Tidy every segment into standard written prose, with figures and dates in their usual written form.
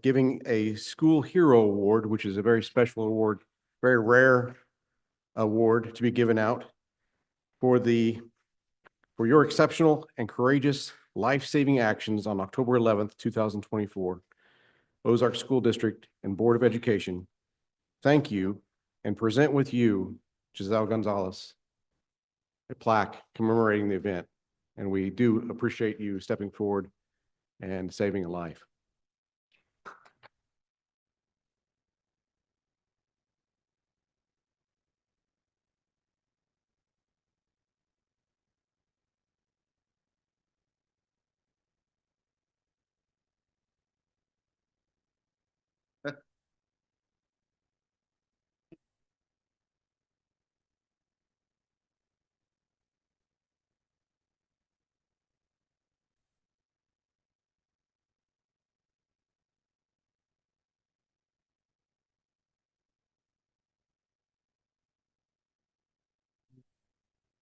giving a school hero award, which is a very special award, very rare award to be given out for your exceptional and courageous life-saving actions on October 11th, 2024. Ozark School District and Board of Education, thank you and present with you, Giselle Gonzalez, a plaque commemorating the event. And we do appreciate you stepping forward and saving a life.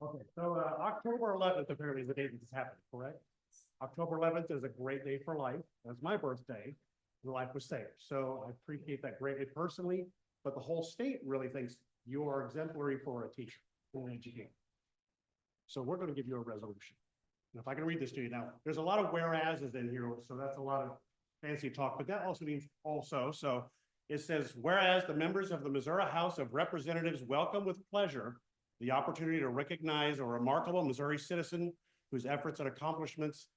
Okay, so October 11th apparently is the date that this happened, correct? October 11th is a great day for life. That's my birthday. The life was saved. So I appreciate that greatly personally, but the whole state really thinks you are exemplary for a teacher, for an educator. So we're going to give you a resolution. And if I can read this to you now, there's a lot of whereases in here, so that's a lot of fancy talk, but that also means also. So it says, whereas the members of the Missouri House of Representatives welcome with pleasure the opportunity to recognize a remarkable Missouri citizen whose efforts and accomplishments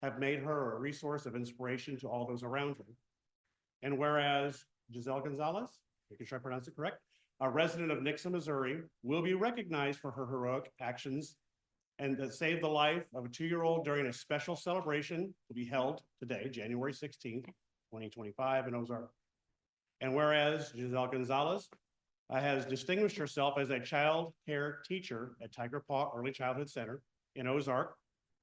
have made her a resource of inspiration to all those around her. And whereas Giselle Gonzalez, making sure I pronounce it correct, a resident of Nixa, Missouri, will be recognized for her heroic actions and that saved the life of a 2-year-old during a special celebration to be held today, January 16th, 2025 in Ozark. And whereas Giselle Gonzalez has distinguished herself as a child care teacher at Tiger Paw Early Childhood Center in Ozark,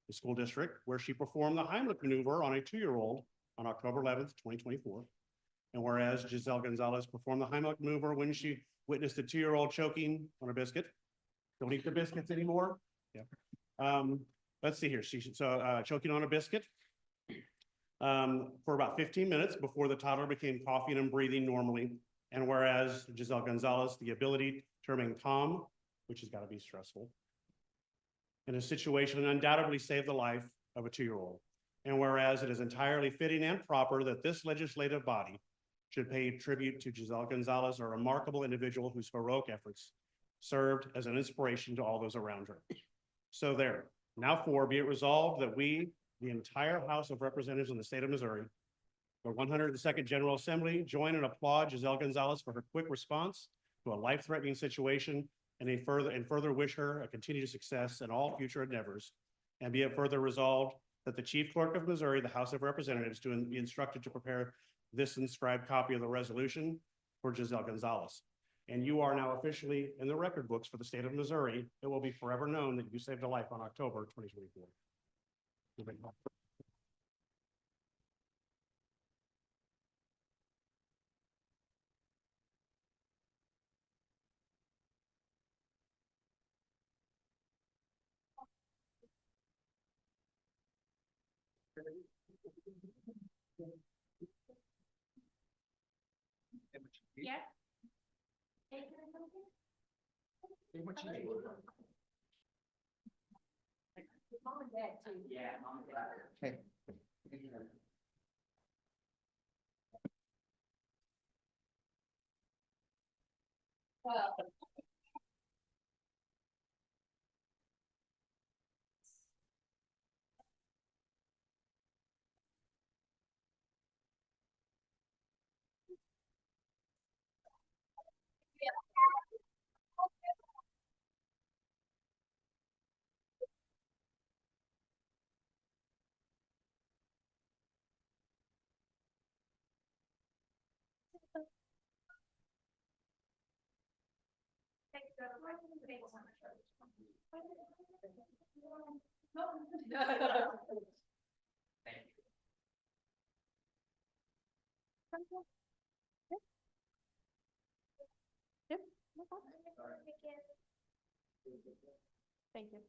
the school district, where she performed the Heimlich maneuver on a 2-year-old on October 11th, 2024. And whereas Giselle Gonzalez performed the Heimlich maneuver when she witnessed a 2-year-old choking on a biscuit. Don't eat the biscuits anymore. Yeah. Let's see here. Choking on a biscuit for about 15 minutes before the toddler became coughing and breathing normally. And whereas Giselle Gonzalez, the ability to remain calm, which has got to be stressful, in a situation undoubtedly saved the life of a 2-year-old. And whereas it is entirely fitting and proper that this legislative body should pay tribute to Giselle Gonzalez, a remarkable individual whose heroic efforts served as an inspiration to all those around her. So there, now be it resolved that we, the entire House of Representatives in the state of Missouri, the 102nd General Assembly, join and applaud Giselle Gonzalez for her quick response to a life-threatening situation and further wish her a continued success in all future endeavors. And be it further resolved that the Chief Clerk of Missouri, the House of Representatives, be instructed to prepare this inscribed copy of the resolution for Giselle Gonzalez. And you are now officially in the record books for the state of Missouri. It will be forever known that you saved a life on October 2024. Yeah. Mom and dad too. Yeah, mom and dad. Okay. Well. Thank you.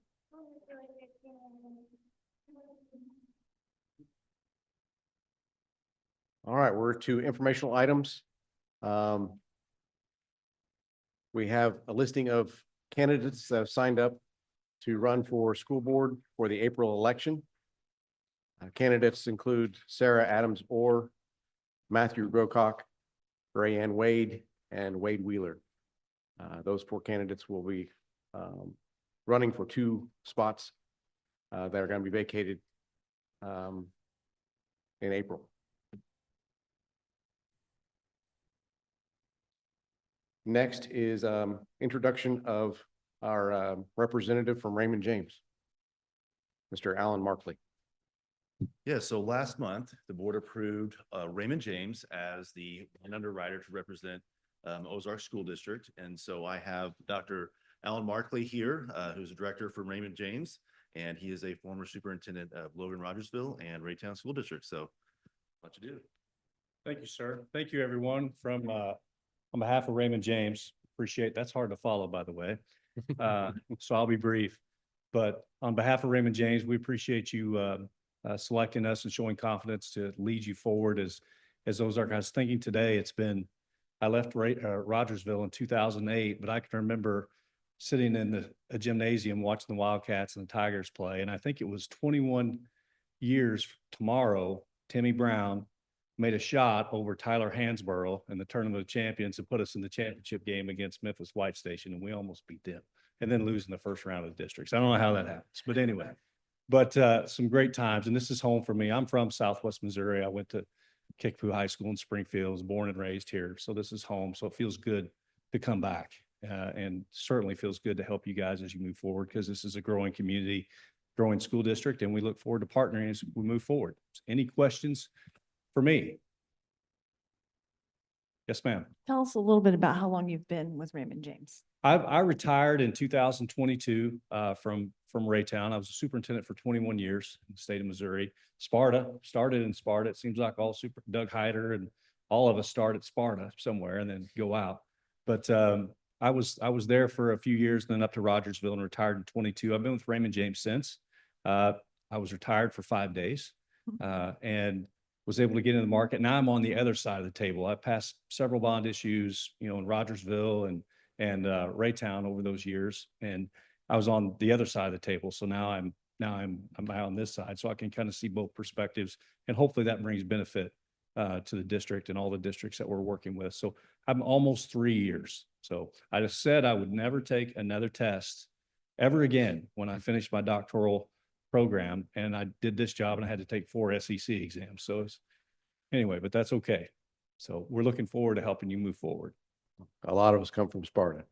All right, we're to informational items. We have a listing of candidates that have signed up to run for school board for the April election. Candidates include Sarah Adams Orr, Matthew Grocock, Rayanne Wade, and Wade Wheeler. Those 4 candidates will be running for 2 spots that are going to be vacated in April. Next is introduction of our representative from Raymond James, Mr. Alan Markley. Yeah, so last month, the board approved Raymond James as the underwriter to represent Ozark School District. And so I have Dr. Alan Markley here, who's a director for Raymond James, and he is a former superintendent of Logan Rogersville and Raytown School District. So what you do? Thank you, sir. Thank you, everyone, from on behalf of Raymond James. Appreciate, that's hard to follow, by the way. So I'll be brief. But on behalf of Raymond James, we appreciate you selecting us and showing confidence to lead you forward as Ozark. I was thinking today, I left Rogersville in 2008, but I can remember sitting in a gymnasium watching the Wildcats and the Tigers play. And I think it was 21 years tomorrow, Timmy Brown made a shot over Tyler Hansborough in the Tournament of Champions and put us in the championship game against Memphis White Station, and we almost beat them, and then losing the first round of the districts. I don't know how that happens, but anyway. But some great times, and this is home for me. I'm from Southwest Missouri. I went to Kickapoo High School in Springfield, was born and raised here, so this is home. So it feels good to come back, and certainly feels good to help you guys as you move forward, because this is a growing community, growing school district, and we look forward to partnering as we move forward. Any questions for me? Yes, ma'am. Tell us a little bit about how long you've been with Raymond James. I retired in 2022 from Raytown. I was a superintendent for 21 years in the state of Missouri. Sparta, started in Sparta. It seems like Doug Hyder and all of us start at Sparta somewhere and then go out. But I was there for a few years, then up to Rogersville and retired in 22. I've been with Raymond James since. I was retired for 5 days and was able to get in the market. Now I'm on the other side of the table. I passed several bond issues, in Rogersville and Raytown over those years, and I was on the other side of the table. So now I'm on this side, so I can kind of see both perspectives, and hopefully that brings benefit to the district and all the districts that we're working with. So I'm almost 3 years. So I just said I would never take another test ever again when I finished my doctoral program, and I did this job and I had to take 4 SEC exams. So anyway, but that's okay. So we're looking forward to helping you move forward. A lot of us come from Sparta.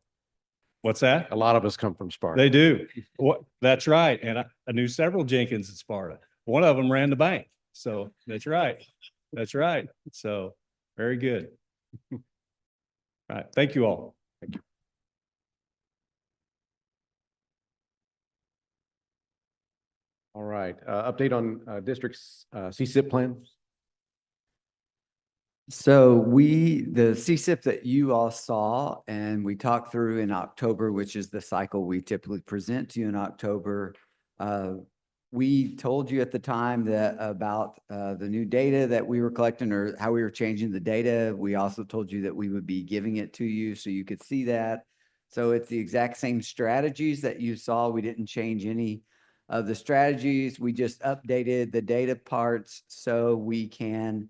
What's that? A lot of us come from Sparta. They do. What? That's right. And I knew several Jenkins at Sparta. One of them ran the bank. So that's right. That's right. So very good. All right. Thank you all. Thank you. All right, update on district's CSIP plan. So the CSIP that you all saw and we talked through in October, which is the cycle we typically present to you in October. We told you at the time that about the new data that we were collecting or how we were changing the data. We also told you that we would be giving it to you so you could see that. So it's the exact same strategies that you saw. We didn't change any of the strategies. We just updated the data parts so we can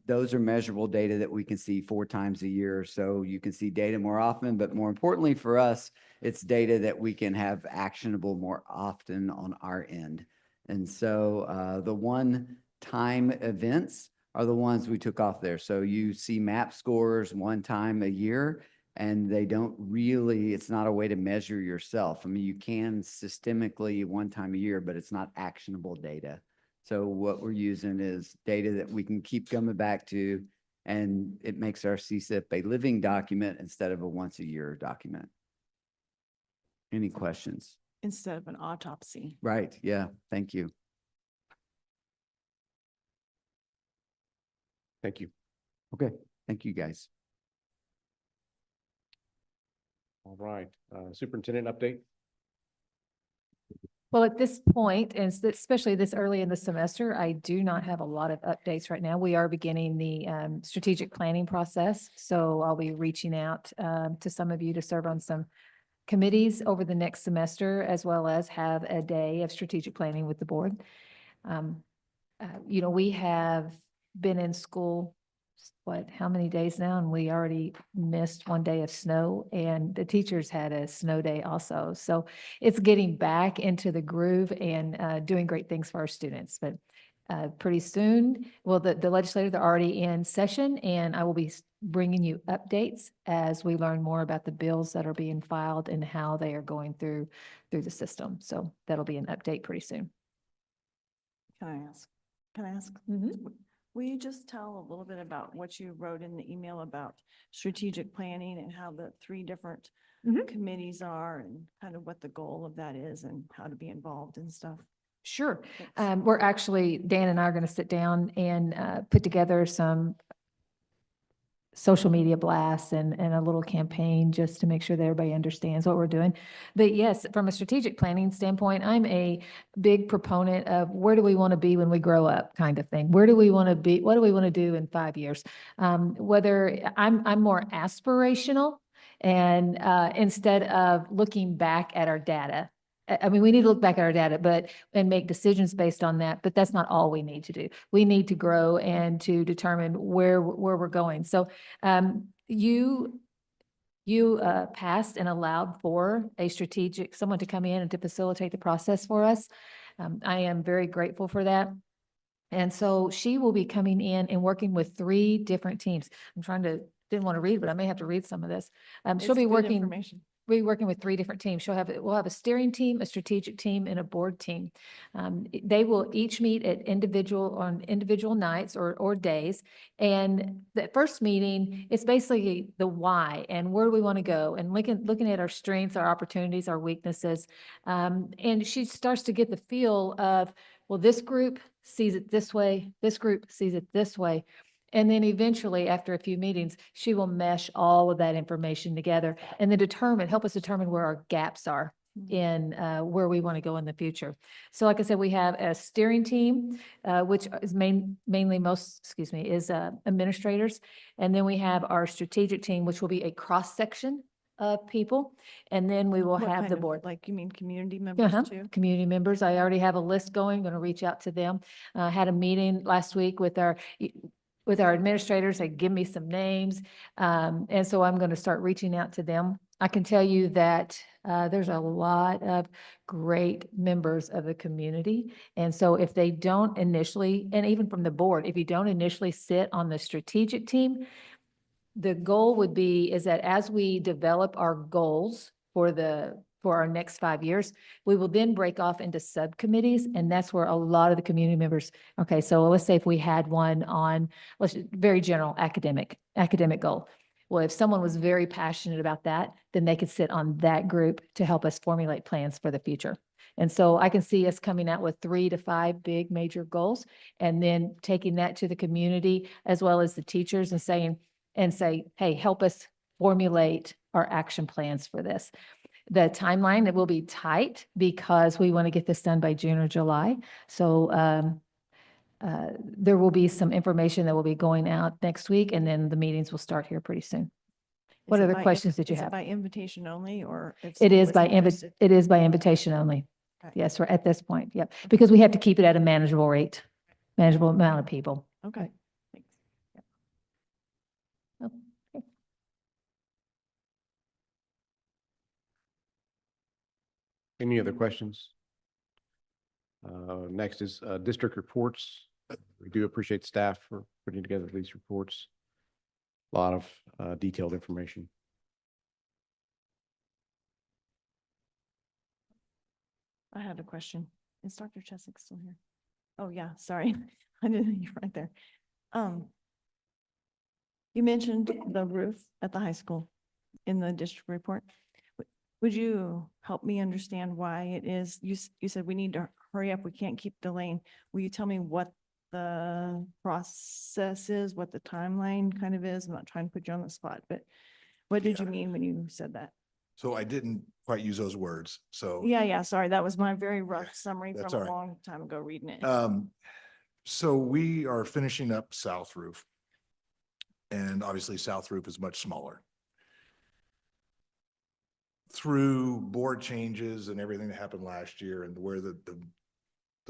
those are measurable data that we can see 4 times a year. So you can see data more often, but more importantly for us, it's data that we can have actionable more often on our end. And so the one-time events are the ones we took off there. So you see MAP scores 1 time a year, and they don't really, it's not a way to measure yourself. I mean, you can systemically 1 time a year, but it's not actionable data. So what we're using is data that we can keep coming back to, and it makes our CSIP a living document instead of a once a year document. Any questions? Instead of an autopsy. Right. Yeah. Thank you. Thank you. Okay. Thank you, guys. All right, superintendent update. Well, at this point, and especially this early in the semester, I do not have a lot of updates right now. We are beginning the strategic planning process. So I'll be reaching out to some of you to serve on some committees over the next semester, as well as have a day of strategic planning with the board. We have been in school, how many days now? And we already missed one day of snow, and the teachers had a snow day also. So it's getting back into the groove and doing great things for our students. But pretty soon, well, the legislators are already in session, and I will be bringing you updates as we learn more about the bills that are being filed and how they are going through the system. So that'll be an update pretty soon. Can I ask? Mhm. Will you just tell a little bit about what you wrote in the email about strategic planning and how the three different Mhm. committees are and kind of what the goal of that is and how to be involved and stuff? Sure. Thanks. We're actually, Dan and I are going to sit down and put together some social media blasts and a little campaign just to make sure that everybody understands what we're doing. But yes, from a strategic planning standpoint, I'm a big proponent of where do we want to be when we grow up kind of thing. Where do we want to be? What do we want to do in 5 years? Whether I'm more aspirational and instead of looking back at our data. I mean, we need to look back at our data, and make decisions based on that, but that's not all we need to do. We need to grow and to determine where we're going. So you passed and allowed for someone to come in and to facilitate the process for us. I am very grateful for that. And so she will be coming in and working with 3 different teams. Didn't want to read, but I may have to read some of this. She'll It's be good working. information. We're working with 3 different teams. We'll have a steering team, a strategic team, and a board team. They will each meet on individual nights or days. And the first meeting, it's basically the why and where do we want to go, and looking at our strengths, our opportunities, our weaknesses. And she starts to get the feel of, well, this group sees it this way, this group sees it this way. And then eventually, after a few meetings, she will mesh all of that information together and then help us determine where our gaps are in where we want to go in the future. So like I said, we have a steering team, which is is administrators. And then we have our strategic team, which will be a cross-section of people. And then we will What have kind the of, board. like, you mean community members too? Community members. I already have a list going, going to reach out to them. Had a meeting last week with our administrators. They give me some names. And so I'm going to start reaching out to them. I can tell you that there's a lot of great members of the community. And so if they don't initially, and even from the board, if you don't initially sit on the strategic team, the goal is that as we develop our goals for our next 5 years, we will then break off into subcommittees, and that's where a lot of the community members, okay, so let's say if we had one on, very general academic goal. Well, if someone was very passionate about that, then they could sit on that group to help us formulate plans for the future. And so I can see us coming out with 3 to 5 big major goals, and then taking that to the community as well as the teachers and say, hey, help us formulate our action plans for this. The timeline, it will be tight because we want to get this done by June or July. So there will be some information that will be going out next week, and then the meetings will start here pretty soon. What Is it other by questions did you Is have? it by invitation only, or if It someone is was by interested? it is by invitation only. Okay. Yes, we're at this point. Yep. Because we have to keep it at a manageable rate, manageable amount of people. Okay, thanks. Okay. Any other questions? Next is district reports. We do appreciate staff for putting together these reports. A lot of detailed information. I had a question. Is Dr. Chesick still here? Oh, yeah, sorry. I didn't, you're right there. You mentioned the roof at the high school in the district report. Would you help me understand why it is? You said we need to hurry up. We can't keep delaying. Will you tell me what the process is, what the timeline kind of is? I'm not trying to put you on the spot, but what did you mean when you said that? So I didn't quite use those words, so. Yeah, sorry, that was my very rough summary that's from all a right. long time ago reading it. So we are finishing up South Roof. And obviously South Roof is much smaller. Through board changes and everything that happened last year and where the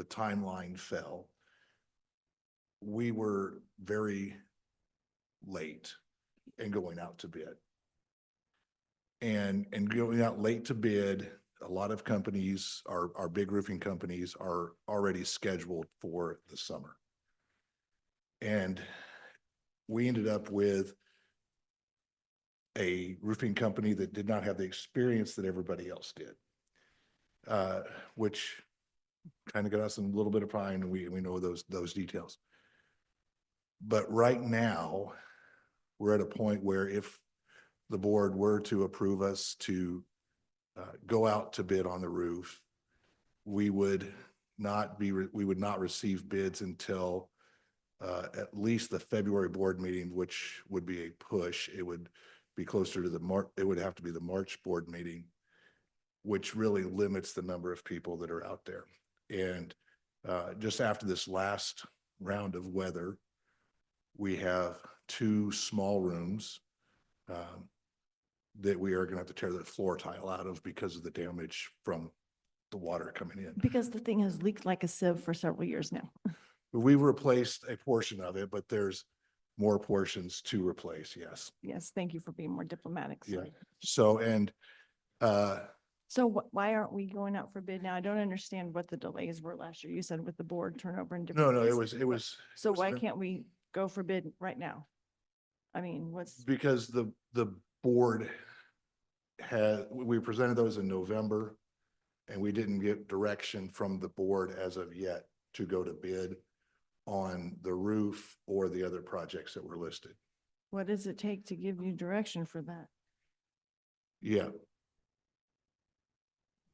timeline fell, we were very late in going out to bid. And going out late to bid, a lot of companies, our big roofing companies are already scheduled for the summer. And we ended up with a roofing company that did not have the experience that everybody else did. Which kind of got us in a little bit of pine, and we know those details. But right now, we're at a point where if the board were to approve us to go out to bid on the roof, we would not receive bids until at least the February board meeting, which would be a push. It would be closer to it would have to be the March board meeting, which really limits the number of people that are out there. And just after this last round of weather, we have 2 small rooms that we are going to have to tear the floor tile out of because of the damage from the water coming in. Because the thing has leaked like a sieve for several years now. We replaced a portion of it, but there's more portions to replace. Yes. Yes, thank you for being more diplomatic. Yeah. sorry. So, and So why aren't we going out for bid now? I don't understand what the delays were last year. You said with the board turnover and different. no, things. it was. So was why no- can't we go for bid right now? I mean, what's, Because the board we presented those in November, and we didn't get direction from the board as of yet to go to bid on the roof or the other projects that were listed. what does it take to give you direction for that? Yeah,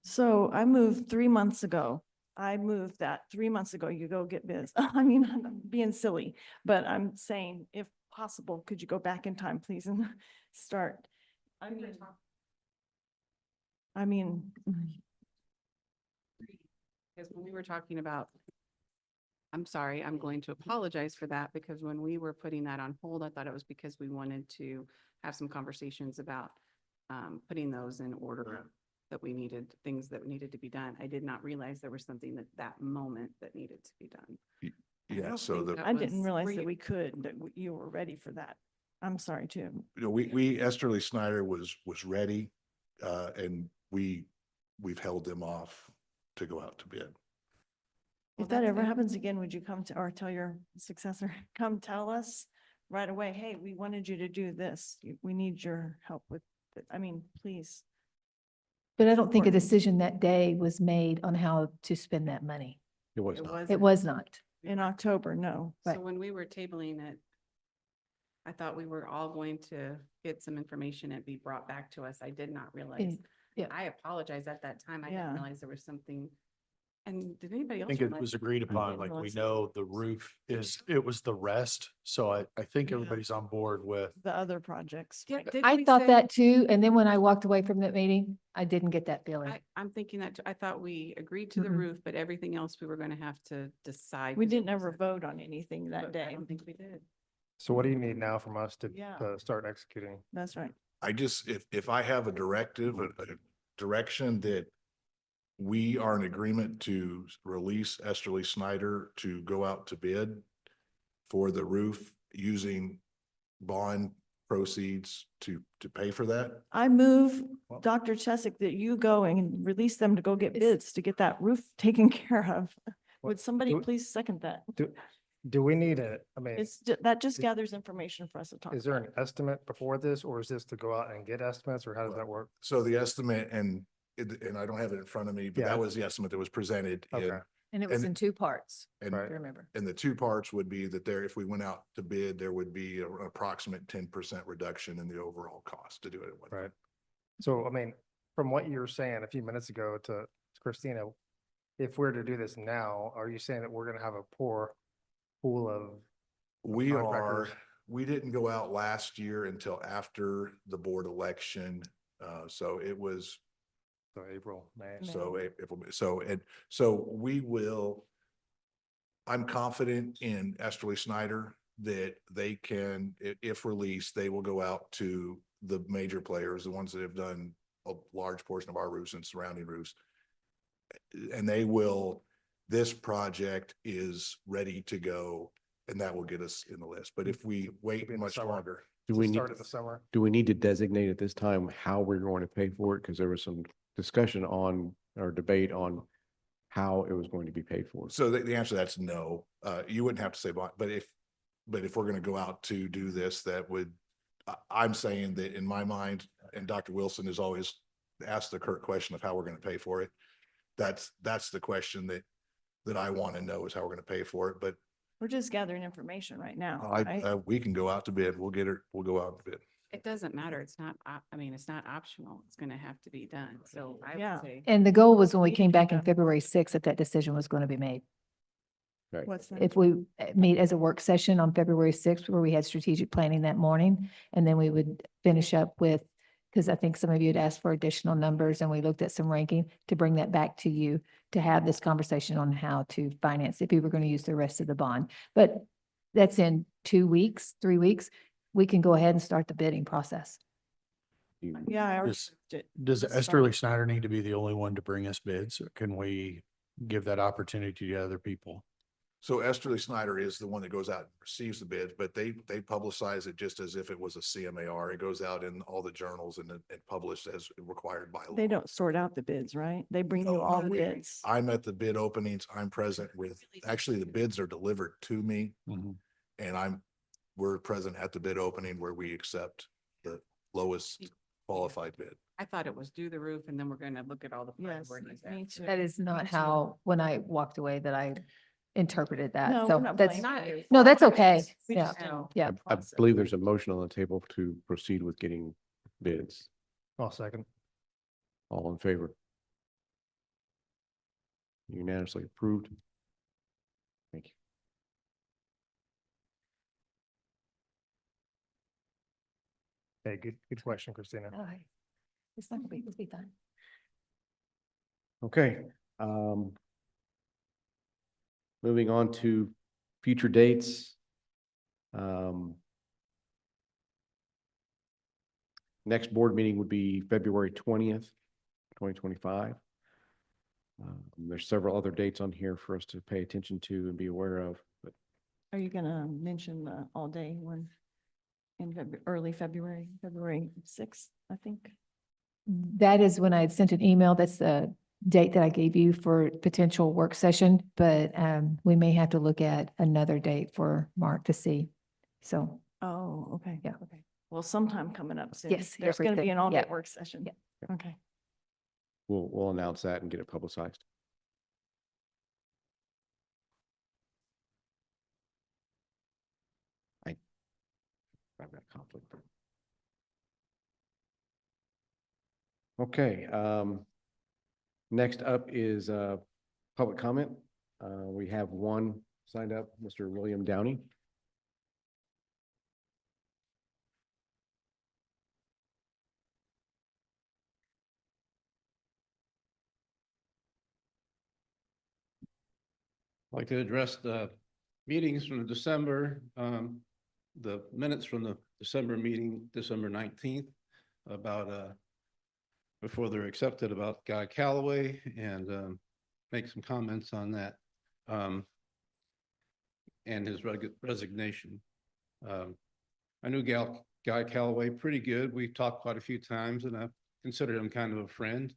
So I moved 3 months ago. I moved that 3 months ago, you go get bids. I mean, I'm being silly, but I'm saying if possible, could you go back in time, please, and start? I mean, Because when we were talking about, I'm sorry, I'm going to apologize for that because when we were putting that on hold, I thought it was because we wanted to have some conversations about putting those in order that we needed, things that needed to be done. I did not realize there was something at that moment that needed to be done. I yeah. don't So think the, that I didn't was- realize were that you- we could, that you were ready for that. I'm sorry too. we Esterly Snyder was ready, and we've held them off to go out to bid. Well, If that that's ever good. happens again, would you come to, or tell your successor, come tell us right away, hey, we wanted you to do this. We need your help with, I mean, please. But I don't think a Important. decision that day was made on how to spend that money. It was It not. was. It was not. In October, no. So Right. when we were tabling it, I thought we were all going to get some information and be brought back to us. I did not realize. yeah. I apologize at that time. I didn't Yeah. realize there was something. And did anybody I else? think it realize? was agreed upon, didn't like we realize. know the roof it was the rest. So I think Yeah. everybody's on board with. The other projects. Yeah, did I we thought say- that too. And then when I walked away from that meeting, I didn't get that feeling. I'm thinking that, I thought we agreed to the Mm-mm. roof, but everything else we were going to have to decide. We 'cause it didn't ever wasn't- vote on anything that but I day. don't think we did. So what do you need now from us Yeah. to start executing? That's right. I just, if I have a directive, a direction that we are in agreement to release Esterly Snyder to go out to bid for the roof using bond proceeds to pay for that. I move, Well- Dr. Chesick, that you go and release them to go get It's- bids to get that roof taken care of. What- Would somebody do- please second that? Do we need I mean, That just gathers information for us to talk is there about. an estimate before this, or is this to go out and get estimates, or how does that work? So the estimate, and I don't have it in front of me, but Yeah. that was the estimate that was presented. Okay. And it was and- in 2 parts, And, Right. if you remember. and the 2 parts would be that there, if we went out to bid, there would be an approximate 10% reduction in the overall cost to do it at one time. Right. So, I mean, from what you were saying a few minutes ago to Christina, if we're to do this now, are you saying that we're gonna have a poor pool of? We are, contractors? we didn't go out last year until after the board election. So it was, So April, May. so April, so we will, I'm confident in Esterly Snyder that they can, if released, they will go out to the major players, the ones that have done a large portion of our roofs and surrounding roofs. And they will, this project is ready to go, and that will get us in the list. But if we wait in the much summer. longer, Do we need, Start of the summer. do we need to designate at this time how we're going to pay for it? Because there was some discussion on, or debate on how it was going to be paid for. so the answer to that's no. You wouldn't have to say, but if we're gonna go out to do this, that would, I'm saying that in my mind, and Dr. Wilson has always asked the curt question of how we're gonna pay for it. That's the question that I want to know, is how we're gonna pay for it, but We're just gathering information right now, I, right? we can go out to bid. We'll get it. We'll go out to bid. It doesn't matter. It's not, I mean, it's not optional. It's gonna have to be done. So I Yeah. would say. And the goal was when we We came can do back in that. February 6th, that decision was going to be made. What's that? If we meet as a work session on February 6th, where we had strategic planning that morning, and then we would finish up with, because I think some of you had asked for additional numbers, and we looked at some ranking to bring that back to you to have this conversation on how to finance if we were going to use the rest of the bond. But that's in 2 weeks, 3 weeks. We can go ahead and start the bidding process. You- Yeah. I already Does, did- does just Esterly started. Snyder need to be the only one to bring us bids? Or can we give that opportunity to other people? So Esterly Snyder is the one that goes out and receives the bids, but they publicize it just as if it was a CMAR. It goes out in all the journals and published as required by law. They don't sort out the bids, right? They bring you No, all no, the we- bids. I'm at the bid openings. I'm present with, actually, the bids are delivered to me, Mhm. and we're present at the bid opening where we accept the lowest qualified bid. I thought it was do the roof and then we're gonna look at all the. Yes, priorities me after. too. That is not Me too. how, when I walked away, that I interpreted that. No, So we're not that's, blaming you. no, that's okay. We Yeah, just don't. yeah. I believe there's a motion on the table to proceed with getting bids. I'll second. All in favor? Unanimously approved. Thank you. Hey, good question, Christina. All right. It's not gonna be, it'll be done. Okay. Moving on to future dates. Next board meeting would be February 20th, 2025. There's several other dates on here for us to pay attention to and be aware of, but Are you gonna mention the all day one in early February, February 6th, I think? That is when I had sent an email. That's the date that I gave you for potential work session, but we may have to look at another date for Mark to see. So, Oh, okay. Yeah. Okay. Well, sometime coming up soon. Yes, There's gonna be everything. an all-day Yeah. work session. Yeah. Okay. we'll announce that and get it publicized. I've got conflict. Okay, next up is public comment. We have one signed up, Mr. William Downey. I'd like to address the meetings from December, the minutes from the December meeting, December 19th, about, before they're accepted, about Guy Calloway, and make some comments on that. And his resignation. I knew Guy Calloway pretty good. We've talked quite a few times, and I consider him kind of a friend.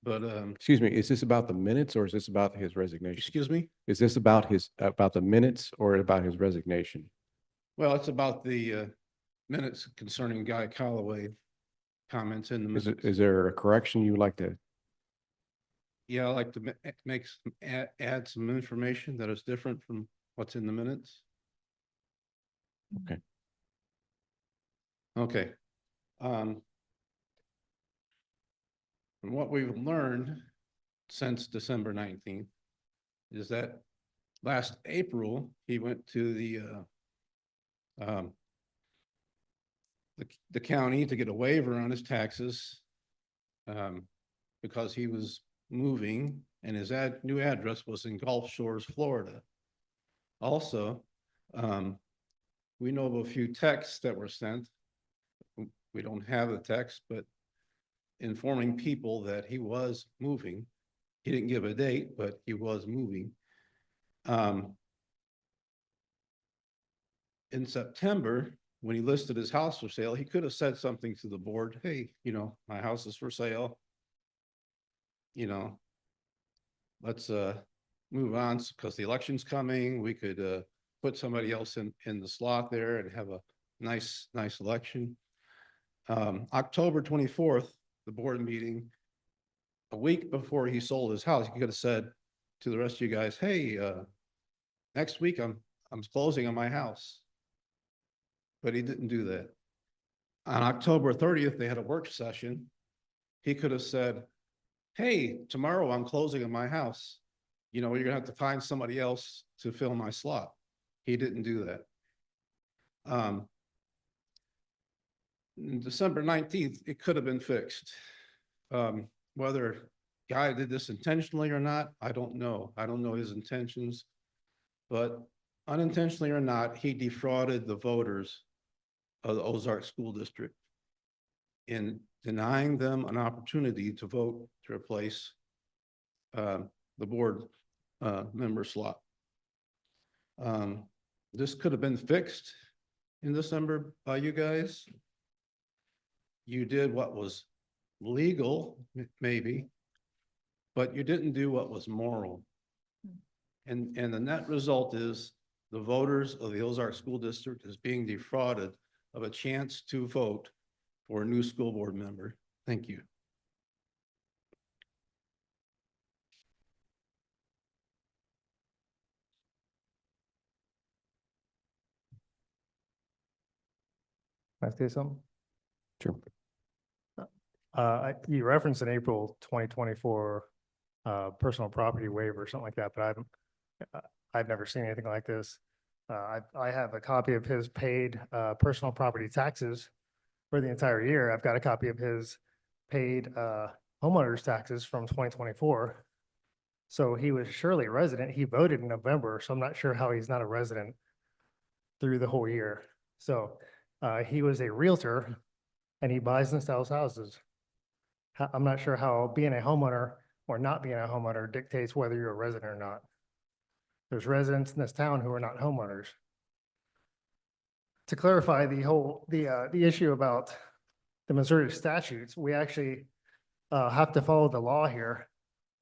But, Excuse me, is this about the minutes or is this about his resignation? excuse me? Is this about about the minutes or about his resignation? Well, it's about the minutes concerning Guy Calloway comments in the Is minutes. there a correction you would like to? Yeah, I'd like to make some, add some information that is different from what's in the minutes. Okay. Okay. From what we've learned since December 19th is that last April, he went to the the county to get a waiver on his taxes because he was moving and his new address was in Gulf Shores, Florida. Also, we know of a few texts that were sent. We don't have the text, but informing people that he was moving. He didn't give a date, but he was moving. In September, when he listed his house for sale, he could have said something to the board. Hey, my house is for sale. Let's move on because the election's coming. We could put somebody else in the slot there and have a nice election. October 24th, the board meeting, a week before he sold his house, he could have said to the rest of you guys, hey, next week I'm closing on my house. But he didn't do that. On October 30th, they had a work session. He could have said, hey, tomorrow I'm closing on my house. You're gonna have to find somebody else to fill my slot. He didn't do that. December 19th, it could have been fixed. Whether Guy did this intentionally or not, I don't know. I don't know his intentions, but unintentionally or not, he defrauded the voters of the Ozark School District in denying them an opportunity to vote to replace the board member slot. This could have been fixed in December by you guys. You did what was legal, maybe, but you didn't do what was moral. And the net result is the voters of the Ozark School District is being defrauded of a chance to vote for a new school board member. Thank you. Can I say something? Sure. You referenced an April 2024 personal property waiver or something like that, but I've never seen anything like this. I have a copy of his paid personal property taxes for the entire year. I've got a copy of his paid homeowners taxes from 2024. So he was surely a resident. He voted in November, so I'm not sure how he's not a resident through the whole year. So he was a realtor and he buys and sells houses. I'm not sure how being a homeowner or not being a homeowner dictates whether you're a resident or not. There's residents in this town who are not homeowners. To clarify the issue about the Missouri statutes, we actually have to follow the law here.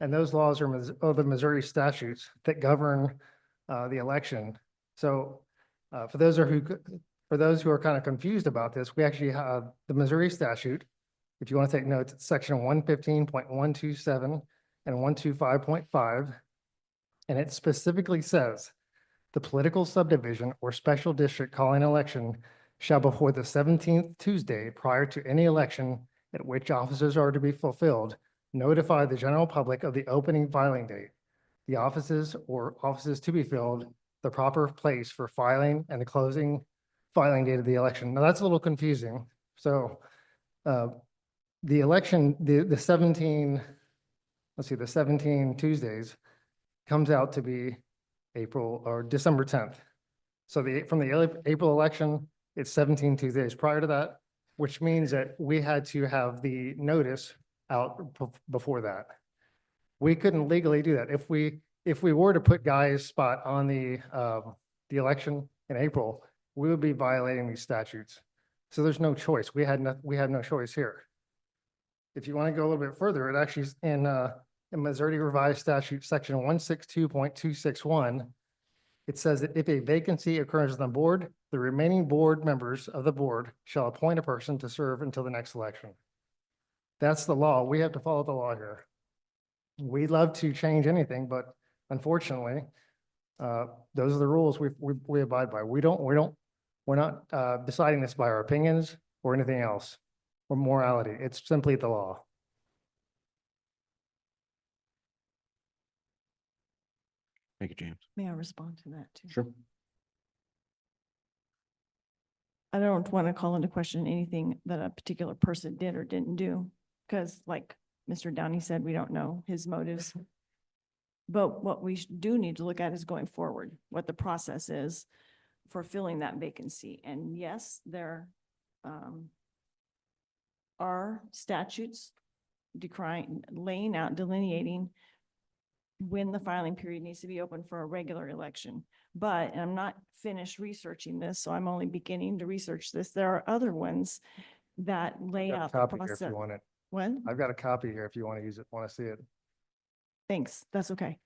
And those laws are the Missouri statutes that govern the election. So for those who are kind of confused about this, we actually have the Missouri statute. If you want to take notes, it's section 115.127 and 125.5. And it specifically says, the political subdivision or special district calling election shall before the 17th Tuesday prior to any election at which offices are to be fulfilled, notify the general public of the opening filing date, the offices or offices to be filled, the proper place for filing, and the closing filing date of the election. Now that's a little confusing. So the election, the 17 Tuesdays comes out to be April or December 10th. So from the April election, it's 17 Tuesdays prior to that, which means that we had to have the notice out before that. We couldn't legally do that. If we were to put Guy's spot on the election in April, we would be violating these statutes. So there's no choice. We had no choice here. If you want to go a little bit further, it actually is in Missouri Revised Statute, section 162.261. It says that if a vacancy occurs on the board, the remaining board members of the board shall appoint a person to serve until the next election. That's the law. We have to follow the law here. We'd love to change anything, but unfortunately, those are the rules we abide by. We're not deciding this by our opinions or anything else or morality. It's simply the law. Thank you, James. May I respond to that too? Sure. I don't want to call into question anything that a particular person did or didn't do, because like Mr. Downey said, we don't know his motives. But what we do need to look at is going forward, what the process is for filling that vacancy. And yes, there are statutes decrying, laying out, delineating when the filing period needs to be open for a regular election. But and I'm not finished researching this, so I'm only beginning to research this. There are other ones that lay Got a out the copy here if process. you want it. What? I've got a copy here if you want to use it, want to see it. Thanks, that's okay.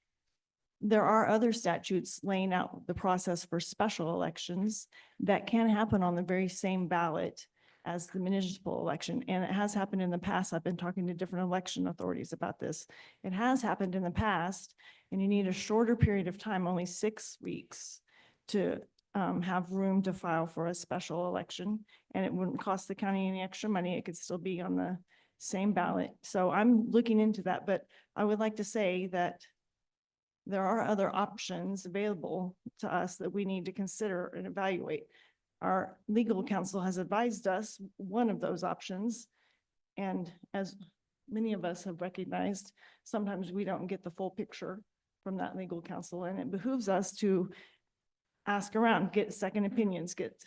There are other statutes laying out the process for special elections that can happen on the very same ballot as the municipal election. And it has happened in the past. I've been talking to different election authorities about this. It has happened in the past, and you need a shorter period of time, only 6 weeks, to have room to file for a special election. And it wouldn't cost the county any extra money. It could still be on the same ballot. So I'm looking into that, but I would like to say that there are other options available to us that we need to consider and evaluate. Our legal counsel has advised us one of those options. And as many of us have recognized, sometimes we don't get the full picture from that legal counsel, and it behooves us to ask around, get second opinions, get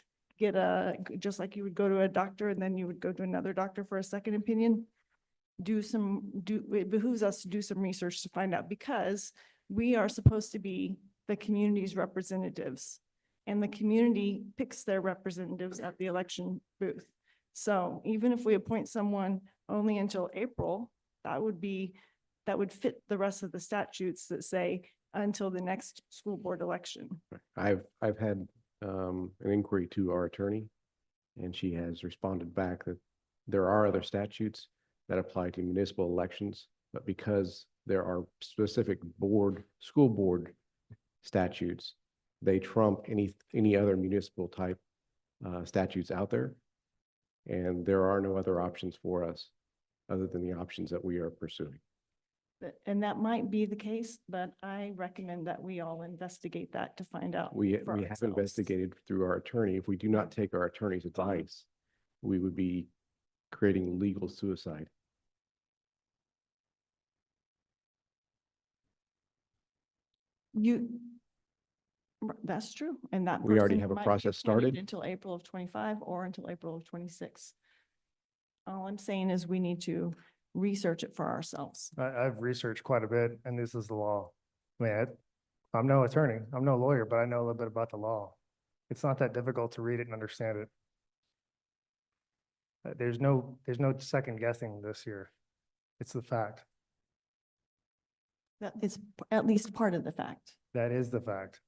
just like you would go to a doctor and then you would go to another doctor for a second opinion. It behooves us to do some research to find out, because we are supposed to be the community's representatives, and the community picks their representatives at the election booth. So even if we appoint someone only until April, that would fit the rest of the statutes that say until the next school board election. I've had an inquiry to our attorney, and she has responded back that there are other statutes that apply to municipal elections, but because there are specific school board statutes, they trump any other municipal type statutes out there. And there are no other options for us other than the options that we are pursuing. And that might be the case, but I recommend that we all investigate that to find out. We for have ourselves. investigated through our attorney. If we do not take our attorney's advice, we would be creating legal suicide. That's true. And that. We already person have a might be process appointed started. Until April of 25 or until April of 26. All I'm saying is we need to research it for ourselves. I've researched quite a bit, and this is the law. I mean, I'm no attorney, I'm no lawyer, but I know a little bit about the law. It's not that difficult to read it and understand it. There's no second guessing this here. It's the fact. That is at least part of the fact. That is the fact.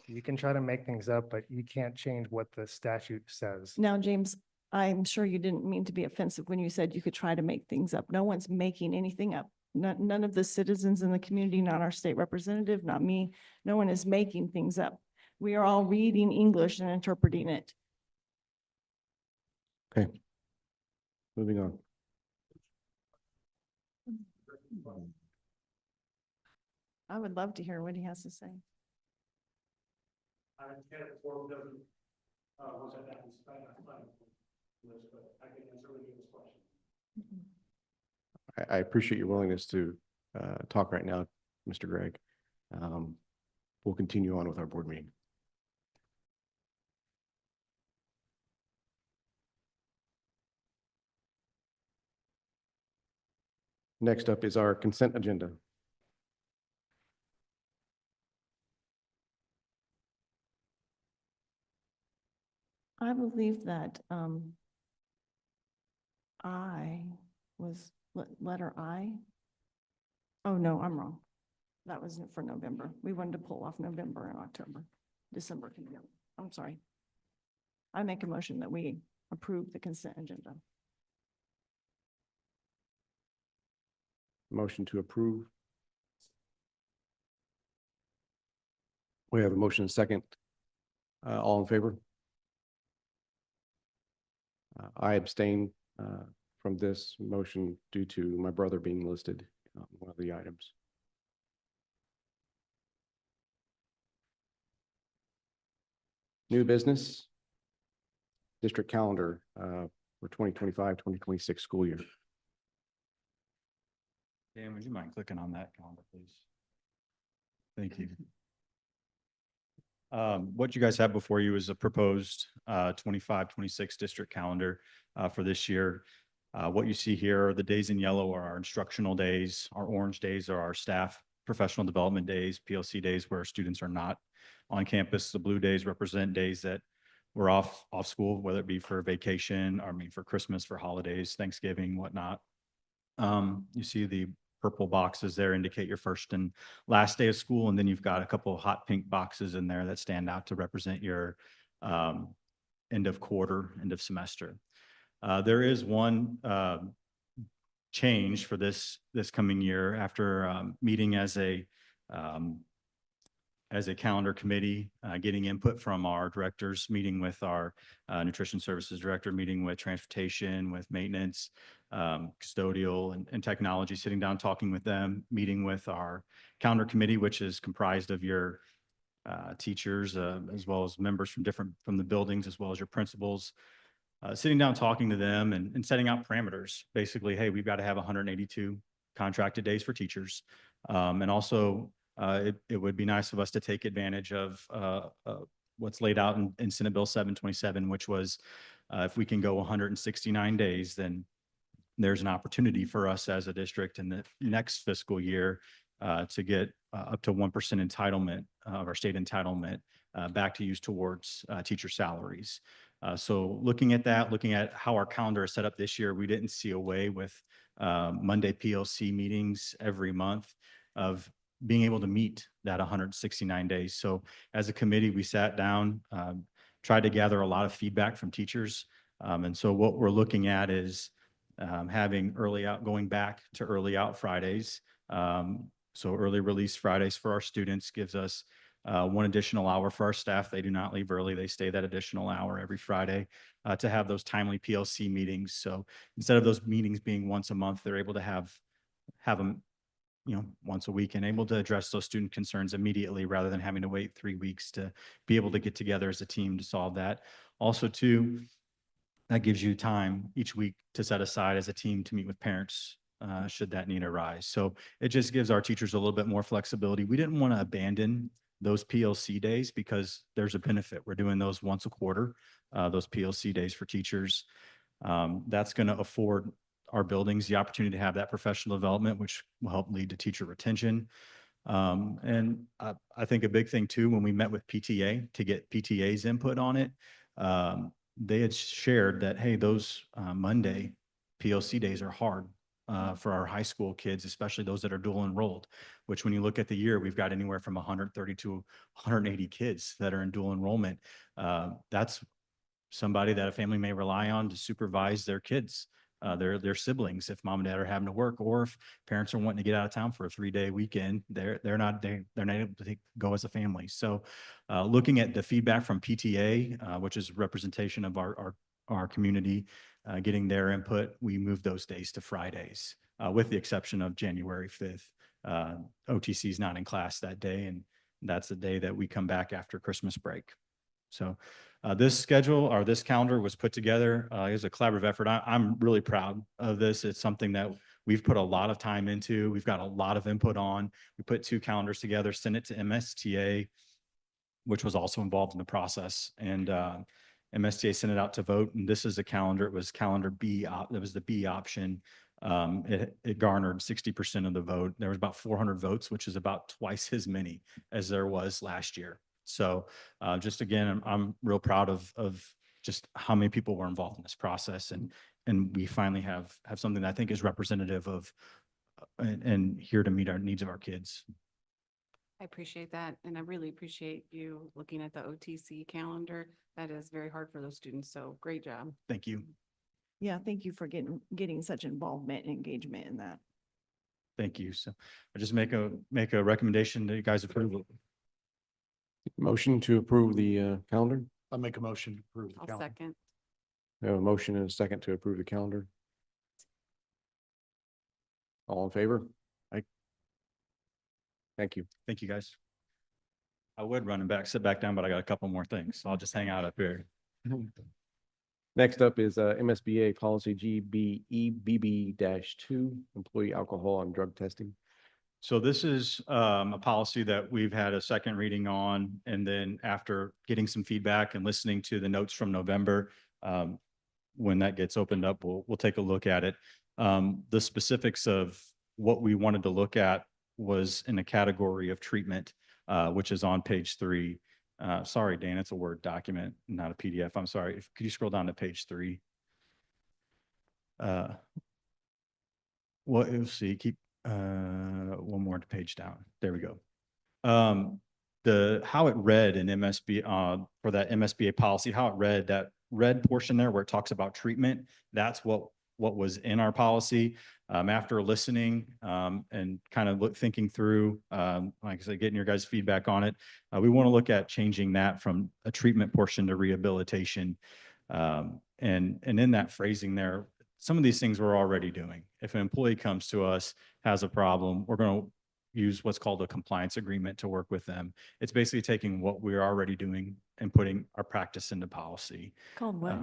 You can try to make things up, but you can't change what the statute says. Now, James, I'm sure you didn't mean to be offensive when you said you could try to make things up. No one's making anything up. None of the citizens in the community, not our state representative, not me, no one is making things up. We are all reading English and interpreting it. Okay. Moving on. I would love to hear what he has to say. I can't afford them. Once I got this, but I can answer any of this question. I appreciate your willingness to talk right now, Mr. Gragg. We'll continue on with our board meeting. Next up is our consent agenda. I believe that I was letter I. Oh, no, I'm wrong. That was for November. We wanted to pull off November and October. December can go. I'm sorry. I make a motion that we approve the consent agenda. Motion to approve. We have a motion and second. All in favor? I abstain from this motion due to my brother being listed on one of the items. New business, district calendar for 2025-2026 school year. Dan, would you mind clicking on that calendar, please? Thank you. What you guys have before you is a proposed 25-26 district calendar for this year. What you see here are the days in yellow are our instructional days. Our orange days are our staff professional development days, PLC days where students are not on campus. The blue days represent days that we're off school, whether it be for vacation, or I mean for Christmas, for holidays, Thanksgiving, whatnot. You see the purple boxes there indicate your first and last day of school, and then you've got a couple of hot pink boxes in there that stand out to represent your end of quarter, end of semester. There is one change for this coming year after meeting as a calendar committee, getting input from our directors, meeting with our nutrition services director, meeting with transportation, with maintenance, custodial and technology, sitting down, talking with them, meeting with our calendar committee, which is comprised of your teachers, as well as members from the buildings, as well as your principals, sitting down, talking to them and setting out parameters. Basically, hey, we've got to have 182 contracted days for teachers. And also, it would be nice of us to take advantage of what's laid out in Senate Bill 727, which was if we can go 169 days, then there's an opportunity for us as a district in the next fiscal year to get up to 1% entitlement of our state entitlement back to use towards teacher salaries. So looking at that, looking at how our calendar is set up this year, we didn't see a way with Monday PLC meetings every month of being able to meet that 169 days. So as a committee, we sat down, tried to gather a lot of feedback from teachers. And so what we're looking at is having going back to early out Fridays. So early release Fridays for our students gives us 1 additional hour for our staff. They do not leave early. They stay that additional hour every Friday to have those timely PLC meetings. So instead of those meetings being once a month, they're able to have them, once a week, and able to address those student concerns immediately rather than having to wait 3 weeks to be able to get together as a team to solve that. Also, too, that gives you time each week to set aside as a team to meet with parents should that need arise. So it just gives our teachers a little bit more flexibility. We didn't want to abandon those PLC days because there's a benefit. We're doing those once a quarter, those PLC days for teachers. That's going to afford our buildings the opportunity to have that professional development, which will help lead to teacher retention. And I think a big thing too, when we met with PTA to get PTA's input on it, they had shared that, hey, those Monday PLC days are hard for our high school kids, especially those that are dual enrolled, which when you look at the year, we've got anywhere from 130 to 180 kids that are in dual enrollment. That's somebody that a family may rely on to supervise their kids, their siblings, if mom and dad are having to work, or if parents are wanting to get out of town for a 3-day weekend, they're not able to go as a family. So looking at the feedback from PTA, which is representation of our community, getting their input, we moved those days to Fridays, with the exception of January 5th. OTC is not in class that day, and that's the day that we come back after Christmas break. So this schedule or this calendar was put together as a collaborative effort. I'm really proud of this. It's something that we've put a lot of time into. We've got a lot of input on. We put 2 calendars together, sent it to MSTA, which was also involved in the process. And MSTA sent it out to vote. And this is a calendar. It was calendar B. That was the B option. It garnered 60% of the vote. There was about 400 votes, which is about twice as many as there was last year. So just again, I'm real proud of just how many people were involved in this process. And we finally have something that I think is representative of and here to meet our needs of our kids. I appreciate that. And I really appreciate you looking at the OTC calendar. That is very hard for those students. So great job. Thank you. Yeah, thank you for getting such involvement and engagement in that. Thank you. So I just make a recommendation that you guys approve it. Motion to approve the calendar. I'll make a motion to approve the I'll calendar. second. We have a motion and a second to approve the calendar. All in favor? Aye. Thank you. Thank you, guys. I would sit back down, but I got a couple more things. So I'll just hang out up here. Next up is MSBA policy GBEBB-2, employee alcohol and drug testing. So this is a policy that we've had a second reading on, and then after getting some feedback and listening to the notes from November, when that gets opened up, we'll take a look at it. The specifics of what we wanted to look at was in a category of treatment, which is on page 3. Sorry, Dan, it's a Word document, not a PDF. I'm sorry. Could you scroll down to page 3? Well, you'll see, keep one more page down. There we go. How it read in MSB for that MSBA policy, how it read, that red portion there where it talks about treatment, that's what was in our policy. After listening and kind of thinking through, like I said, getting your guys' feedback on it, we want to look at changing that from a treatment portion to rehabilitation. And in that phrasing there, some of these things we're already doing. If an employee comes to us, has a problem, we're going to use what's called a compliance agreement to work with them. It's basically taking what we're already doing and putting our practice into policy. Called what?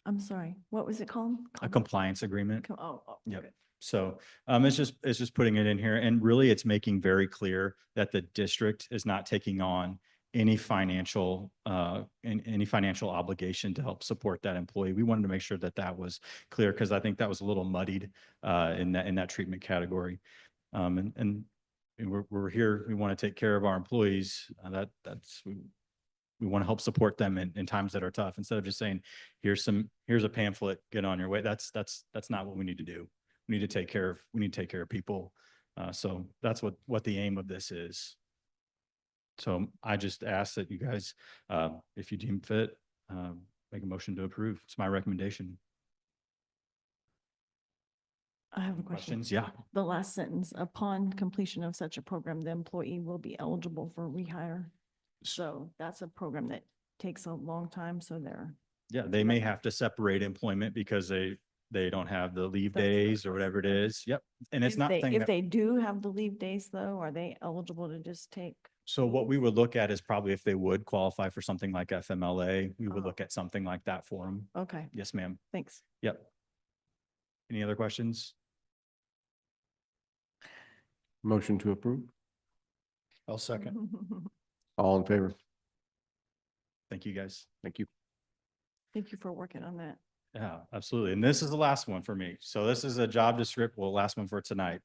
I'm sorry. What was it called? A compliance agreement. Oh. Yep. Okay. So it's just putting it in here, and really it's making very clear that the district is not taking on any financial obligation to help support that employee. We wanted to make sure that that was clear, because I think that was a little muddied in that treatment category. And we're here. We want to take care of our employees. We want to help support them in times that are tough. Instead of just saying, here's a pamphlet, get on your way. That's not what we need to do. We need to take care of people. So that's what the aim of this is. So I just ask that you guys, if you deem fit, make a motion to approve. It's my recommendation. I have a question. Questions? Yeah. The last sentence, upon completion of such a program, the employee will be eligible for rehire. So that's a program that takes a long time, so They may have to separate employment because they don't have the leave days or whatever it is. Yep. And it's not saying if that. they do have the leave days though, are they eligible to just take? So what we would look at is probably if they would qualify for something like FMLA, we would Oh. look at something like that for them. Okay, Yes, ma'am. thanks. Yep. Any other questions? Motion to approve. I'll second. All in favor? Thank you, guys. Thank you. Thank you for working on that. Yeah, absolutely. And this is the last one for me. So this is a job description, well, last one for tonight.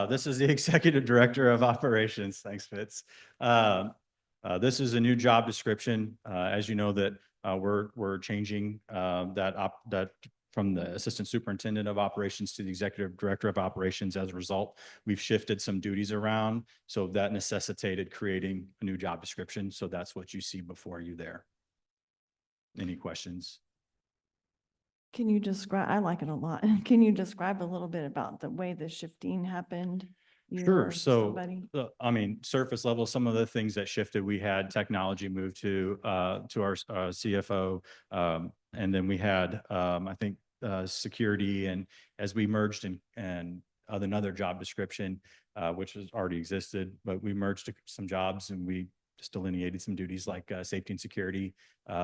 This is the Executive Director of Operations. Thanks, Fitz. This is a new job description. As you know that we're changing that from the Assistant Superintendent of Operations to the Executive Director of Operations. As a result, we've shifted some duties around. So that necessitated creating a new job description. So that's what you see before you there. Any questions? Can you describe, I like it a lot. Can you describe a little bit about the way the shifting happened? You Sure. or So, somebody? surface level, some of the things that shifted, we had technology move to our CFO. And then we had, security, and as we merged and another job description, which has already existed, but we merged some jobs and we just delineated some duties like safety and security,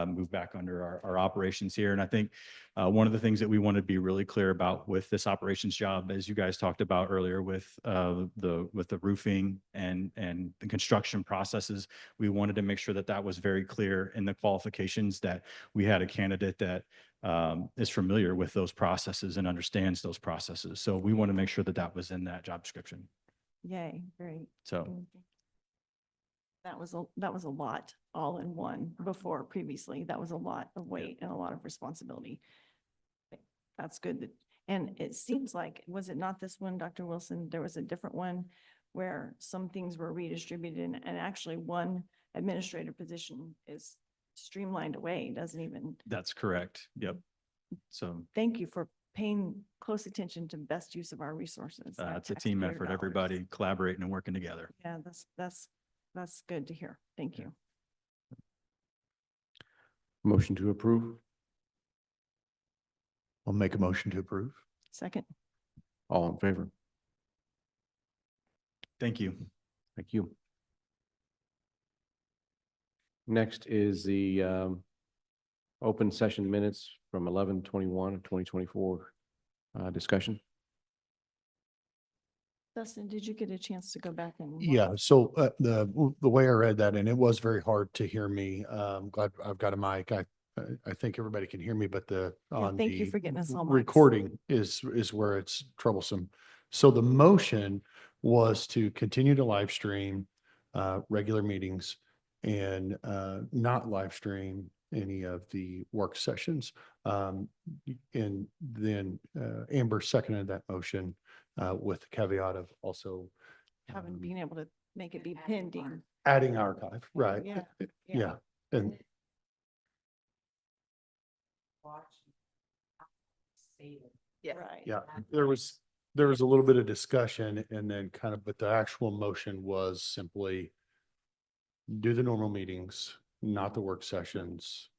moved back under our operations here. And I think one of the things that we want to be really clear about with this operations job, as you guys talked about earlier with the roofing and the construction processes, we wanted to make sure that that was very clear in the qualifications, that we had a candidate that is familiar with those processes and understands those processes. So we want to make sure that that was in that job description. Yay, great. So That was a lot all in one before previously. That was a lot of weight and a lot of responsibility. That's good. And it seems like, was it not this one, Dr. Wilson? There was a different one where some things were redistributed and actually one administrative position is streamlined away, doesn't even. that's correct. Yep. So Thank you for paying close attention to best use of our resources. our it's a team taxpayer effort, dollars. everybody collaborating and working together. Yeah, that's good to hear. Thank you. Motion to approve. I'll make a motion to approve. Second. All in favor? Thank you. Thank you. Next is the open session minutes from 11/21/2024. Discussion. Dustin, did you get a chance to go back and? look? Yeah, so the way I read that, and it was very hard to hear me. Glad I've got a mic. I think everybody can hear me, but on thank you the for getting us all mics. recording is where it's troublesome. So the motion was to continue to live stream regular meetings and not live stream any of the work sessions. And then Amber seconded that motion with the caveat of also Haven't been able to make it be pending. adding archive, right? Yeah, Yeah, and yeah. Right. yeah, there was a little bit of discussion and then kind of, but the actual motion was simply do the normal meetings, not the work sessions,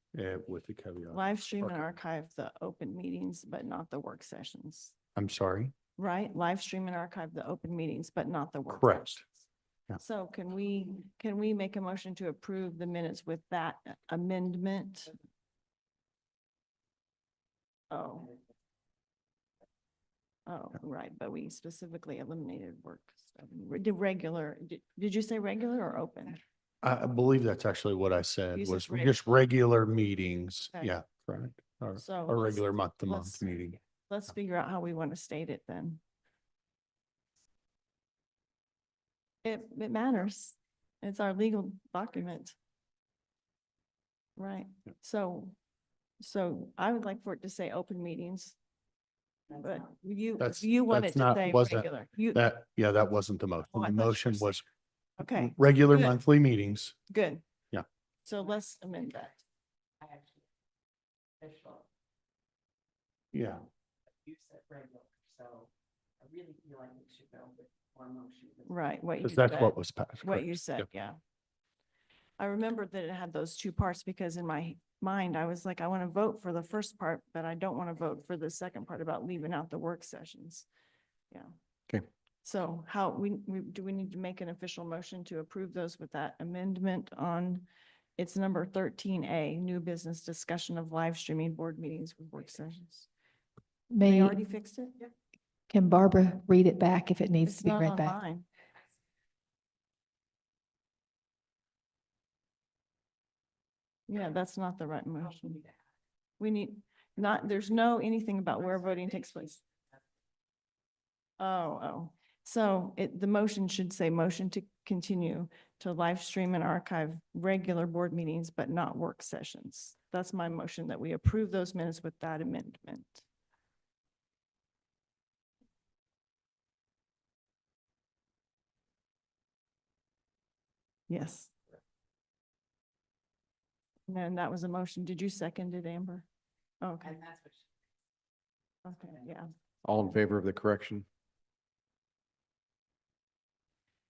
with the caveat. Live stream and Okay. archive the open meetings, but not the work sessions, I'm sorry. right? Live stream and archive the open meetings, but not the work Correct. sessions. Yeah. So can we make a motion to approve the minutes with that amendment? Oh. Oh, right, but we specifically eliminated work stuff. Did regular, did you say regular or open? I believe that's actually what I said You said was reg- just regular meetings. Okay. Yeah, correct. Or So a let's- regular month-to-month let's- meeting. Let's figure out how we want to state it then. It matters. It's our legal document. Right, so I would like for it to say open meetings. But you wanted That's to not- say wasn't- regular. You, That wasn't the motion. Oh, I The thought you were motion saying- was okay, regular good. monthly meetings. good. Yeah. So let's amend that. Yeah. Right, what you Because that's said. what was passed. What correct. you said, Yep. yeah. I remembered that it had those two parts because in my mind, I was like, I want to vote for the first part, but I don't want to vote for the second part about leaving out the work sessions. Yeah. Okay. So how, do we need to make an official motion to approve those with that amendment on, it's number 13A, new business discussion of live streaming board meetings with work sessions. They May, already fixed it? can Barbara read it back if it needs It's to be not read back? online. Yeah, that's not the right motion. We need, there's no anything about where voting takes place. Oh, so the motion should say motion to continue to live stream and archive regular board meetings, but not work sessions. That's my motion, that we approve those minutes with that amendment. Yes. And then that was a motion. Did you second it, Amber? Okay. Okay, yeah. All in favor of the correction?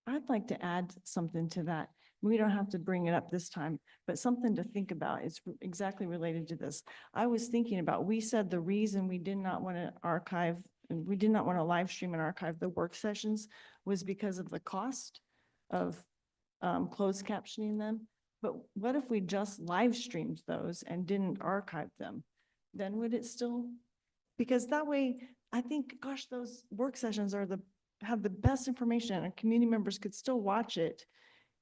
I'd like to add something to that. We don't have to bring it up this time, but something to think about. It's exactly related to this. I was thinking about, we said the reason we did not want to archive, and we did not want to live stream and archive the work sessions was because of the cost of closed captioning them. But what if we just live streamed those and didn't archive them? Then would it still? Because that way, I think, gosh, those work sessions have the best information, and community members could still watch it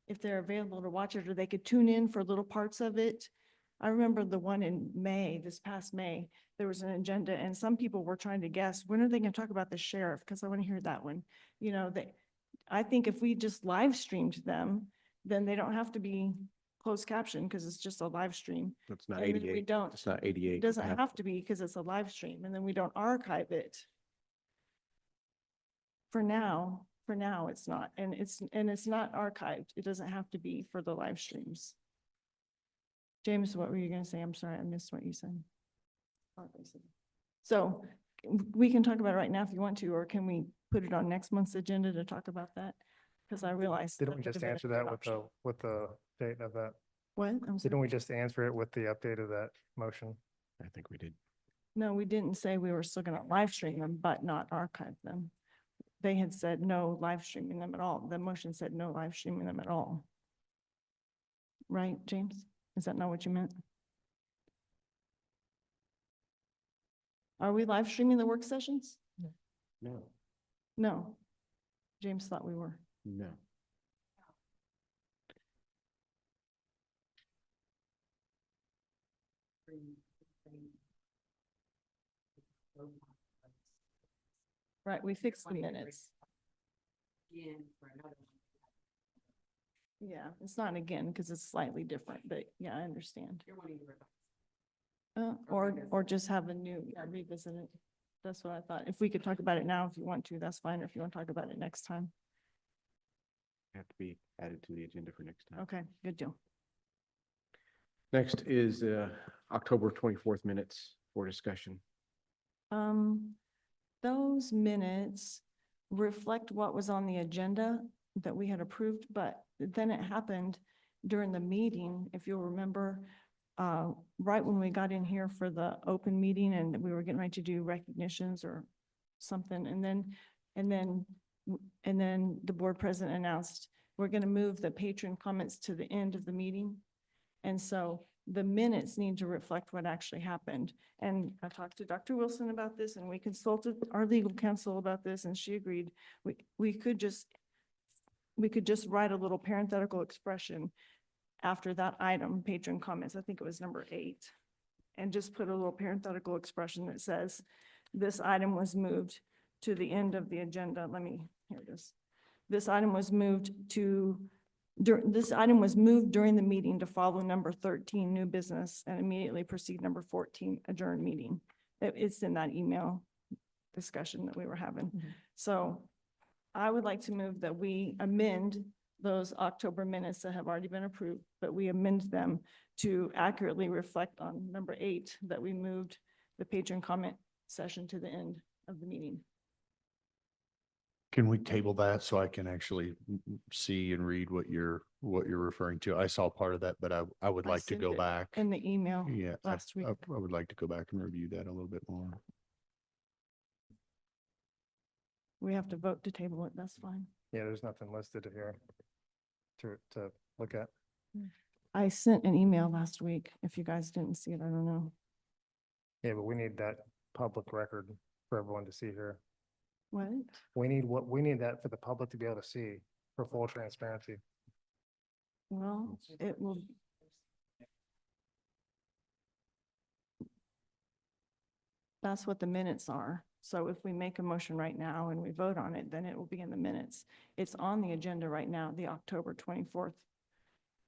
if they're available to watch it, or they could tune in for little parts of it. I remember the one in May, this past May, there was an agenda and some people were trying to guess, when are they going to talk about the sheriff? Because I want to hear that one. You know, I think if we just live streamed them, then they don't have to be closed caption because it's just a live stream. It's not And then we 88. don't. It's not 88. It doesn't have to be because it's a live stream, and then we don't archive it. For now it's not, and it's not archived. It doesn't have to be for the live streams. James, what were you gonna say? I'm sorry, I missed what you said. So we can talk about it right now if you want to, or can we put it on next month's agenda to talk about that? Because I realized. Didn't we that just the answer benefit that option- with the date of that? What? I'm sorry. Didn't we just answer it with the update of that motion? I think we did. No, we didn't say we were still gonna live stream them, but not archive them. They had said no live streaming them at all. The motion said no live streaming them at all. Right, James? Is that not what you meant? Are we live streaming the work sessions? No, No. James thought we were. no. Right, we fixed the minutes. Yeah, it's not again because it's slightly different, but yeah, I understand. Or just have a new, revisit it. That's what I thought. If we could talk about it now, if you want to, that's fine. Or if you want to talk about it next time. Have to be added to the agenda for next time. Okay, good deal. Next is October 24th minutes for discussion. Those minutes reflect what was on the agenda that we had approved, but then it happened during the meeting, if you'll remember, right when we got in here for the open meeting and we were getting ready to do recognitions or something, and then the board president announced, we're going to move the patron comments to the end of the meeting. And so the minutes need to reflect what actually happened. And I talked to Dr. Wilson about this and we consulted our legal counsel about this and she agreed. We could just write a little parenthetical expression after that item, patron comments, I think it was number 8, and just put a little parenthetical expression that says, this item was moved to the end of the agenda. Here it is. This item was moved during the meeting to follow number 13, new business, and immediately proceed number 14, adjourn meeting. It's in that email discussion that we were having. So I would like to move that we amend those October minutes that have already been approved, but we amend them to accurately reflect on number 8, that we moved the patron comment session to the end of the meeting. Can we table that so I can actually see and read what you're referring to? I saw part of that, but I would I like to sent go it back. in the email Yeah, last week. I would like to go back and review that a little bit more. We have to vote to table it, that's fine. Yeah, there's nothing listed here to look at. I sent an email last week. If you guys didn't see it, I don't know. Yeah, but we need that public record for everyone to see here. What? We need that for the public to be able to see for full transparency. Well, it will. That's what the minutes are. So if we make a motion right now and we vote on it, then it will be in the minutes. It's on the agenda right now, the October 24th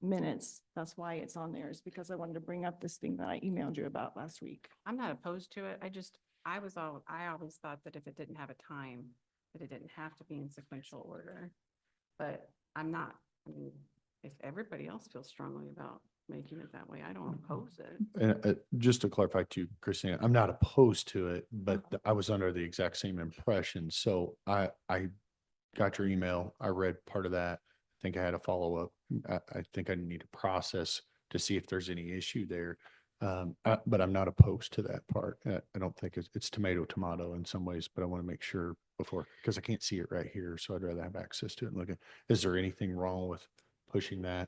minutes. That's why it's on there, is because I wanted to bring up this thing that I emailed you about last week. I'm not opposed to it. I always thought that if it didn't have a time, that it didn't have to be in sequential order. But I'm not, I mean, if everybody else feels strongly about making it that way, I don't oppose it. And just to clarify too, Christina, I'm not opposed to it, but I was under the exact same impression. So I got your email. I read part of that. I think I had a follow-up. I think I need to process to see if there's any issue there. But I'm not opposed to that part. I don't think it's tomato in some ways, but I want to make sure before, because I can't see it right here. So I'd rather have access to it and look at, is there anything wrong with pushing that?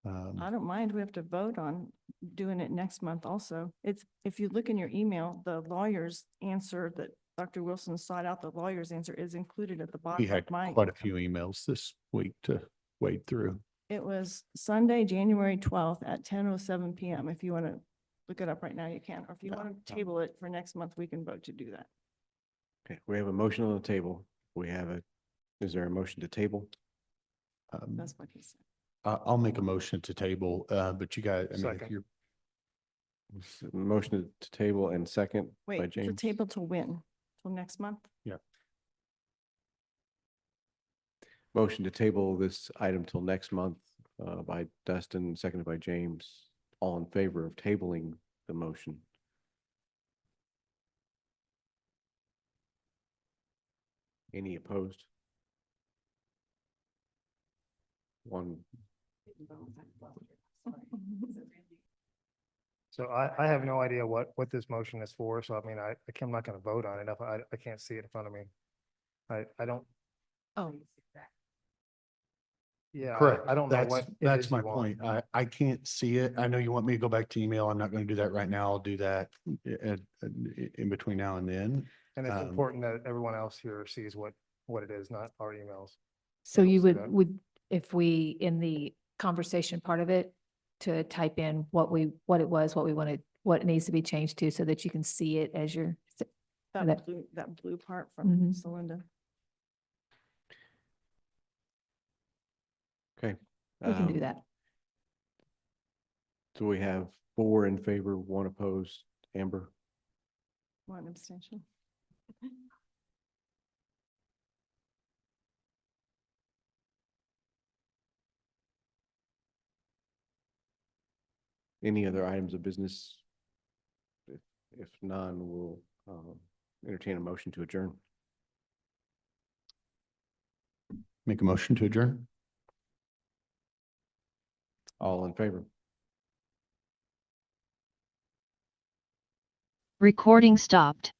I don't mind. We have to vote on doing it next month also. If you look in your email, the lawyer's answer that Dr. Wilson sought out, the lawyer's answer is included at the bottom. We had of my quite a few emails this week to wade through. It was Sunday, January 12th at 10:07 PM. If you want to look it up right now, you can. Or if you Yeah. want to table it for next month, we can vote to do that. Okay, we have a motion on the table. Is there a motion to table? That's what he said. I'll make a motion to table, but you guys, I mean, if Second. you're, Motion to table and second by Wait, to James. table to when? Till next month? Motion to table this item till next month by Dustin, seconded by James. All in favor of tabling the motion? Any opposed? One. So I have no idea what this motion is for. So I mean, I'm not going to vote on it if I can't see it in front of me. I don't, Oh, Yeah, Correct. I don't know That's, what. it that's is my you want. point. I can't see it. I know you want me to go back to email. I'm not going to do that right now. I'll do that in between now and then. And it's Um, important that everyone else here sees what it is, not our emails. So I'll you see that. would, if we, in the conversation part of it, to type in what it was, what we wanted, what it needs to be changed to so that you can see it as you're, that- That blue part from Mhm. Celinda. Okay. we can do Um, that. So we have 4 in favor, 1 opposed. Amber, One abstention. any other items of business? If none, we'll entertain a motion to adjourn. Make a motion to adjourn. All in favor? Recording stopped.